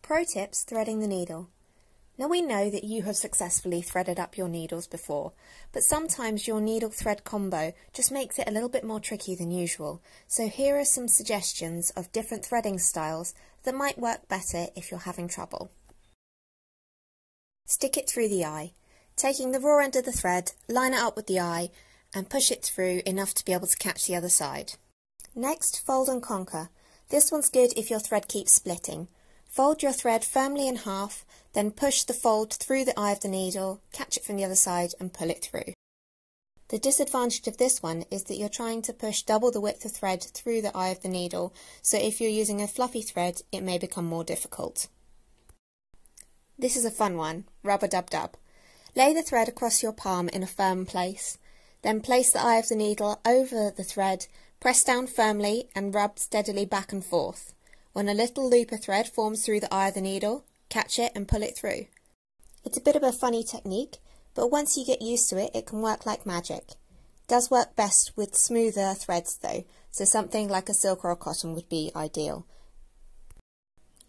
Pro tips threading the needle. Now we know that you have successfully threaded up your needles before, but sometimes your needle thread combo just makes it a little bit more tricky than usual. So here are some suggestions of different threading styles that might work better if you're having trouble. Stick it through the eye. Taking the raw end of the thread, line it up with the eye and push it through enough to be able to catch the other side. Next, fold and conquer. This one's good if your thread keeps splitting. Fold your thread firmly in half, then push the fold through the eye of the needle, catch it from the other side and pull it through. The disadvantage of this one is that you're trying to push double the width of thread through the eye of the needle, so if you're using a fluffy thread it may become more difficult. This is a fun one, rub-a-dub-dub. Lay the thread across your palm in a firm place, then place the eye of the needle over the thread, press down firmly and rub steadily back and forth. When a little loop of thread forms through the eye of the needle, catch it and pull it through. It's a bit of a funny technique, but once you get used to it, it can work like magic. It does work best with smoother threads though, so something like a silk or a cotton would be ideal.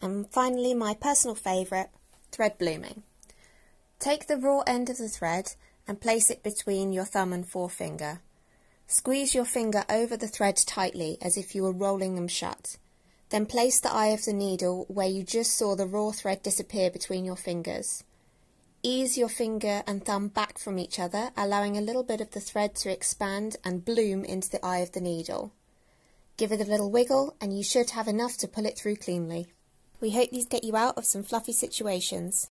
And finally, my personal favourite, thread blooming. Take the raw end of the thread and place it between your thumb and forefinger. Squeeze your finger over the thread tightly as if you were rolling them shut. Then place the eye of the needle where you just saw the raw thread disappear between your fingers. Ease your finger and thumb back from each other, allowing a little bit of the thread to expand and bloom into the eye of the needle. Give it a little wiggle and you should have enough to pull it through cleanly. We hope these get you out of some fluffy situations.